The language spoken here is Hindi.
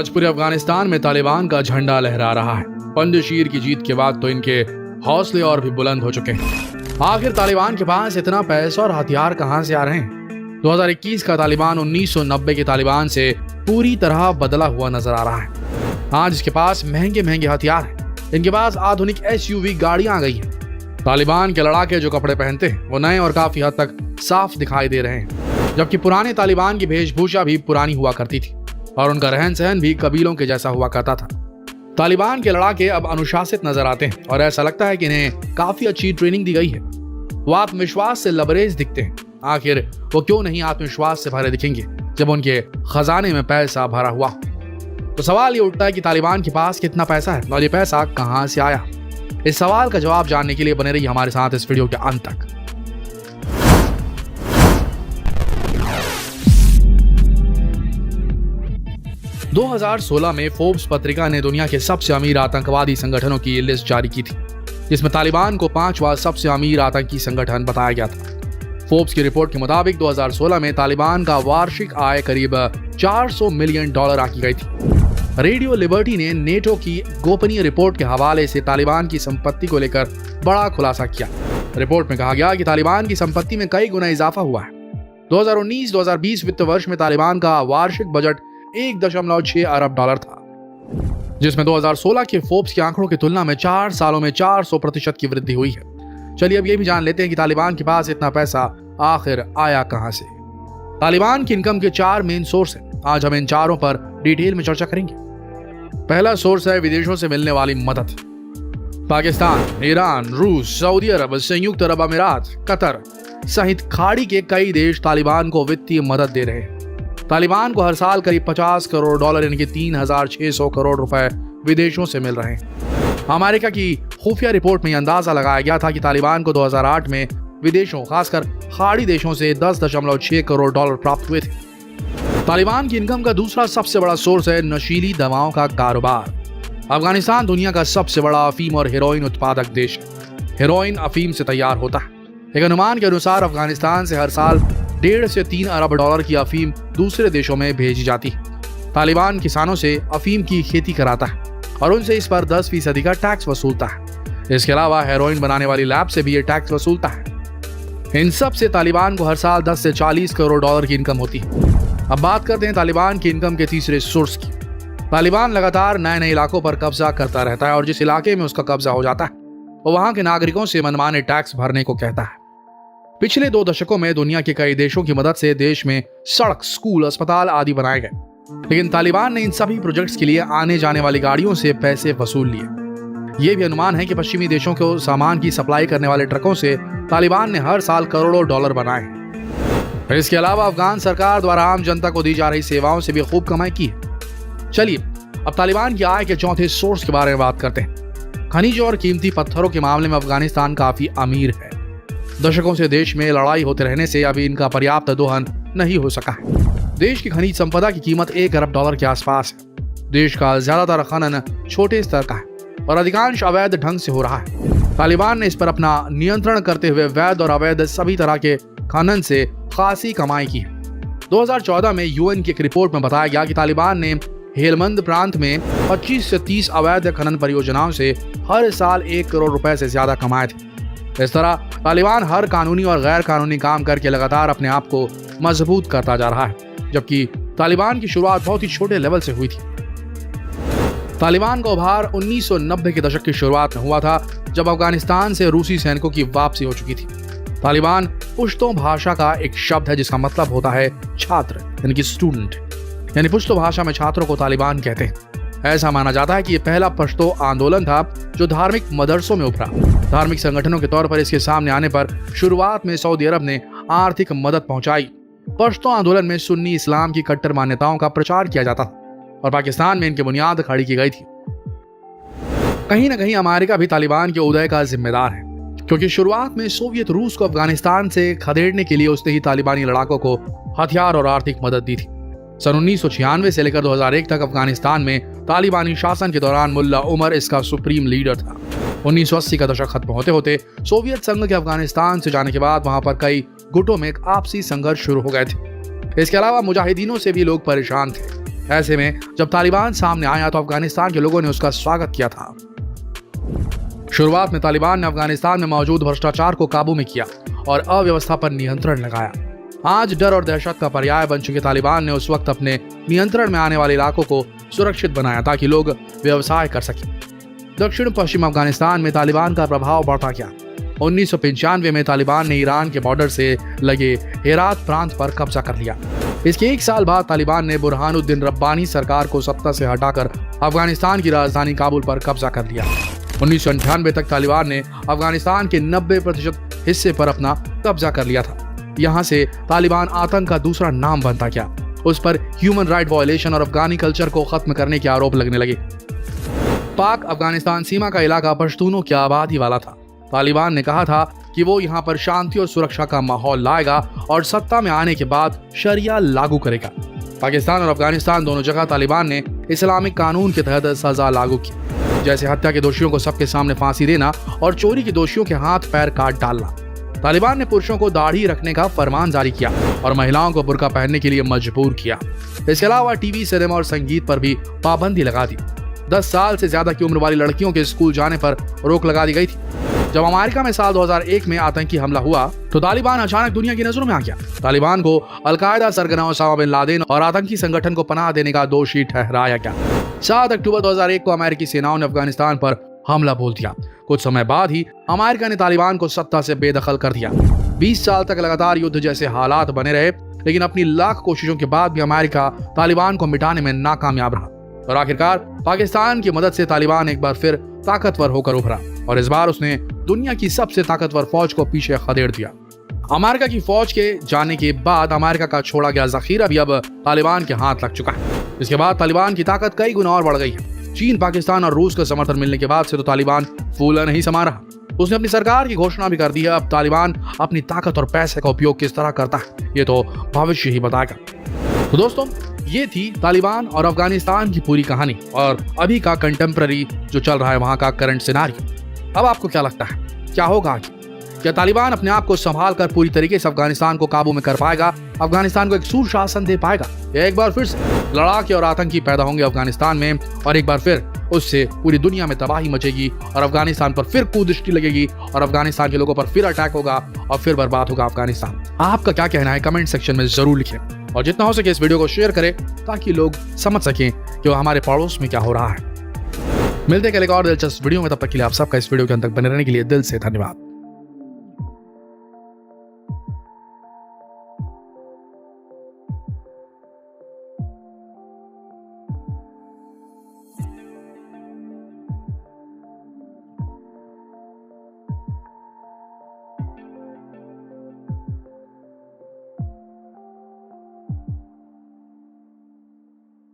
आज पूरे अफगानिस्तान में तालिबान का झंडा लहरा रहा है। पंजशीर की जीत के बाद तो इनके हौसले और भी बुलंद हो चुके हैं। आखिर तालिबान के पास इतना पैसा और हथियार कहां से आ रहे हैं? 2021 का तालिबान 1990 के तालिबान से पूरी तरह बदला हुआ नजर आ रहा है। आज इसके पास महंगे महंगे हथियार हैं। इनके पास आधुनिक SUV गाड़ियां आ गई हैं। तालिबान के लड़ाके जो कपड़े पहनते हैं वो नए और काफी हद तक साफ दिखाई दे रहे हैं, जबकि पुराने तालिबान की वेशभूषा भी पुरानी हुआ करती थी और उनका रहन सहन भी कबीलों के जैसा हुआ करता था। तालिबान के लड़ाके अब अनुशासित नजर आते हैं और ऐसा लगता है कि इन्हें काफी अच्छी ट्रेनिंग दी गई है। वो आत्मविश्वास से लबरेज दिखते हैं। आखिर वो क्यों नहीं आत्मविश्वास से भरे दिखेंगे जब उनके खजाने में पैसा भरा हुआ हो? तो सवाल ये उठता है कि तालिबान के पास कितना पैसा है और ये पैसा कहां से आया? इस सवाल का जवाब जानने के लिए बने रहिए हमारे साथ इस वीडियो के अंत तक। – 2016 में फोर्ब्स पत्रिका ने दुनिया के सबसे अमीर आतंकवादी संगठनों की लिस्ट जारी की थी, जिसमें तालिबान को 5वां सबसे अमीर आतंकी संगठन बताया गया था। फोर्ब्स की रिपोर्ट के मुताबिक 2016 में तालिबान का वार्षिक आय करीब $400 मिलियन आंकी गई थी। रेडियो लिबर्टी ने नेटो की गोपनीय रिपोर्ट के हवाले से तालिबान की संपत्ति को लेकर बड़ा खुलासा किया। रिपोर्ट में कहा गया कि तालिबान की संपत्ति में कई गुना इजाफा हुआ है। 2019-2020 वित्त वर्ष में तालिबान का वार्षिक बजट $1.6 अरब था, जिसमें 2016 के फोर्ब्स के आंकड़ों की तुलना में 4 सालों में 400% की वृद्धि हुई है। चलिए अब ये भी जान लेते हैं कि तालिबान के पास इतना पैसा आखिर आया कहां से। तालिबान की इनकम के 4 मेन सोर्स हैं। आज हम इन चारों पर डिटेल में चर्चा करेंगे। पहला सोर्स है विदेशों से मिलने वाली मदद। पाकिस्तान, ईरान, रूस, सऊदी अरब, संयुक्त अरब अमीरात, कतर सहित खाड़ी के कई देश तालिबान को वित्तीय मदद दे रहे हैं। तालिबान को हर साल करीब $50 करोड़ यानी कि 3,600 करोड़ रुपए विदेशों से मिल रहे हैं। अमेरिका की खुफिया रिपोर्ट में अंदाजा लगाया गया था कि तालिबान को 2008 में विदेशों खासकर खाड़ी देशों से $10.6 करोड़ प्राप्त हुए थे। तालिबान की इनकम का दूसरा सबसे बड़ा सोर्स है नशीली दवाओं का कारोबार। अफगानिस्तान दुनिया का सबसे बड़ा अफीम और हेरोइन उत्पादक देश है। हेरोइन अफीम से तैयार होता है। एक अनुमान के अनुसार अफगानिस्तान से हर साल $1.5 से $3 अरब की अफीम दूसरे देशों में भेजी जाती है। तालिबान किसानों से अफीम की खेती कराता है और उनसे इस पर 10% का टैक्स वसूलता है। इसके अलावा हेरोइन बनाने वाली लैब से भी ये टैक्स वसूलता है। इन सब से तालिबान को हर साल 10 से $40 करोड़ की इनकम होती है। अब बात करते हैं तालिबान की इनकम के तीसरे सोर्स की। तालिबान लगातार नए नए इलाकों पर कब्जा करता रहता है और जिस इलाके में उसका कब्जा हो जाता है वो वहां के नागरिकों से मनमाने टैक्स भरने को कहता है। पिछले 2 दशकों में दुनिया के कई देशों की मदद से देश में सड़क, स्कूल, अस्पताल आदि बनाए गए, लेकिन तालिबान ने इन सभी प्रोजेक्ट्स के लिए आने जाने वाली गाड़ियों से पैसे वसूल लिए। ये भी अनुमान है कि पश्चिमी देशों को सामान की सप्लाई करने वाले ट्रकों से तालिबान ने हर साल करोड़ों डॉलर बनाए हैं। इसके अलावा अफगान सरकार द्वारा आम जनता को दी जा रही सेवाओं से भी खूब कमाई की है। चलिए अब तालिबान की आय के चौथे सोर्स के बारे में बात करते हैं। खनिज और कीमती पत्थरों के मामले में अफगानिस्तान काफी अमीर है। दशकों से देश में लड़ाई होते रहने से अभी इनका पर्याप्त दोहन नहीं हो सका है। देश की खनिज संपदा की कीमत $1 अरब के आसपास है। देश का ज्यादातर खनन छोटे स्तर का है और अधिकांश अवैध ढंग से हो रहा है। तालिबान ने इस पर अपना नियंत्रण करते हुए वैध और अवैध सभी तरह के खनन से खासी कमाई की है। 2014 में UN की एक रिपोर्ट में बताया गया कि तालिबान ने हेलमंद प्रांत में 25 से 30 अवैध खनन परियोजनाओं से हर साल $1 करोड़ से ज्यादा कमाए थे। इस तरह तालिबान हर कानूनी और गैर कानूनी काम करके लगातार अपने आप को मजबूत करता जा रहा है, जबकि तालिबान की शुरुआत बहुत ही छोटे लेवल से हुई थी। तालिबान का उभार 1990 के दशक की शुरुआत में हुआ था, जब अफगानिस्तान से रूसी सैनिकों की वापसी हो चुकी थी। तालिबान पुश्तो भाषा का एक शब्द है जिसका मतलब होता है छात्र यानी कि स्टूडेंट, यानी पुश्तो भाषा में छात्रों को तालिबान कहते हैं। ऐसा माना जाता है कि यह पहला पश्तो आंदोलन था जो धार्मिक मदरसों में उभरा। धार्मिक संगठनों के तौर पर इसके सामने आने पर शुरुआत में सऊदी अरब ने आर्थिक मदद पहुंचाई। पश्तो आंदोलन में सुन्नी इस्लाम की कट्टर मान्यताओं का प्रचार किया जाता था और पाकिस्तान में इनकी बुनियाद खड़ी की गई थी। कहीं न कहीं अमेरिका भी तालिबान के उदय का जिम्मेदार है, क्योंकि शुरुआत में सोवियत रूस को अफगानिस्तान से खदेड़ने के लिए उसने ही तालिबानी लड़ाकों को हथियार और आर्थिक मदद दी थी। सन 1996 से लेकर 2001 तक अफगानिस्तान में तालिबानी शासन के दौरान मुल्ला उमर इसका सुप्रीम लीडर था। 1980 का दशक खत्म होते होते सोवियत संघ के अफगानिस्तान से जाने के बाद वहां पर कई गुटों में आपसी संघर्ष शुरू हो गए थे। इसके अलावा मुजाहिदीनों से भी लोग परेशान थे। ऐसे में जब तालिबान सामने आया तो अफगानिस्तान के लोगों ने उसका स्वागत किया था। शुरुआत में तालिबान ने अफगानिस्तान में मौजूद भ्रष्टाचार को काबू में किया और अव्यवस्था पर नियंत्रण लगाया। आज डर और दहशत का पर्याय बन चुके तालिबान ने उस वक्त अपने नियंत्रण में आने वाले इलाकों को सुरक्षित बनाया ताकि लोग व्यवसाय कर सकें। दक्षिण पश्चिम अफगानिस्तान में तालिबान का प्रभाव बढ़ता गया। 1995 में तालिबान ने ईरान के बॉर्डर से लगे हेरात प्रांत पर कब्जा कर लिया। इसके एक साल बाद तालिबान ने बुरहानुद्दीन रब्बानी सरकार को सत्ता से हटाकर अफगानिस्तान की राजधानी काबुल पर कब्जा कर लिया। 1998 तक तालिबान ने अफगानिस्तान के 90% हिस्से पर अपना कब्जा कर लिया था। यहाँ से तालिबान आतंक का दूसरा नाम बनता गया। उस पर ह्यूमन राइट वायलेशन और अफगानी कल्चर को खत्म करने के आरोप लगने लगे। पाक अफगानिस्तान सीमा का इलाका पश्तूनों की आबादी वाला था। तालिबान ने कहा था कि वो यहाँ पर शांति और सुरक्षा का माहौल लाएगा और सत्ता में आने के बाद शरिया लागू करेगा। पाकिस्तान और अफगानिस्तान दोनों जगह तालिबान ने इस्लामिक कानून के तहत सजा लागू की, जैसे हत्या के दोषियों को सबके सामने फांसी देना और चोरी के दोषियों के हाथ पैर काट डालना। तालिबान ने पुरुषों को दाढ़ी रखने का फरमान जारी किया और महिलाओं को बुर्का पहनने के लिए मजबूर किया। इसके अलावा टीवी, सिनेमा और संगीत पर भी पाबंदी लगा दी। 10 साल से ज्यादा की उम्र वाली लड़कियों के स्कूल जाने पर रोक लगा दी गई थी। जब अमेरिका में साल 2001 में आतंकी हमला हुआ तो तालिबान अचानक दुनिया की नजरों में आ गया। तालिबान को अलकायदा सरगना ओसामा बिन लादेन और आतंकी संगठन को पनाह देने का दोषी ठहराया गया। 7 अक्टूबर 2001 को अमेरिकी सेनाओं ने अफगानिस्तान पर हमला बोल दिया। कुछ समय बाद ही अमेरिका ने तालिबान को सत्ता से बेदखल कर दिया। 20 साल तक लगातार युद्ध जैसे हालात बने रहे, लेकिन अपनी लाख कोशिशों के बाद भी अमेरिका तालिबान को मिटाने में नाकामयाब रहा और आखिरकार पाकिस्तान की मदद से तालिबान एक बार फिर ताकतवर होकर उभरा और इस बार उसने दुनिया की सबसे ताकतवर फौज को पीछे खदेड़ दिया। अमेरिका की फौज के जाने के बाद अमेरिका का छोड़ा गया जखीरा भी अब तालिबान के हाथ लग चुका है। इसके बाद तालिबान की ताकत कई गुना और बढ़ गई है। चीन, पाकिस्तान और रूस का समर्थन मिलने के बाद से तो तालिबान फूला नहीं समा रहा। उसने अपनी सरकार की घोषणा भी कर दी है। अब तालिबान अपनी ताकत और पैसे का उपयोग किस तरह करता है ये तो भविष्य ही बताएगा। तो दोस्तों, ये थी तालिबान और अफगानिस्तान की पूरी कहानी और अभी का कंटेम्पररी जो चल रहा है वहां का करंट सिनेरियो। अब आपको क्या लगता है, क्या होगा आगे? क्या तालिबान अपने आप को संभाल कर पूरी तरीके से अफगानिस्तान को काबू में कर पाएगा, अफगानिस्तान को एक सुशासन दे पाएगा, या एक बार फिर से लड़ाके और आतंकी पैदा होंगे अफगानिस्तान में और एक बार फिर उससे पूरी दुनिया में तबाही मचेगी और अफगानिस्तान पर फिर कुदृष्टि लगेगी और अफगानिस्तान के लोगों पर फिर अटैक होगा और फिर बर्बाद होगा अफगानिस्तान? आपका क्या कहना है कमेंट सेक्शन में जरूर लिखें और जितना हो सके इस वीडियो को शेयर करें ताकि लोग समझ सकें कि हमारे पड़ोस में क्या हो रहा है। मिलते हैं कल एक और दिलचस्प वीडियो में, तब तक के लिए आप सबका इस वीडियो के अंत तक बने रहने के लिए दिल से धन्यवाद।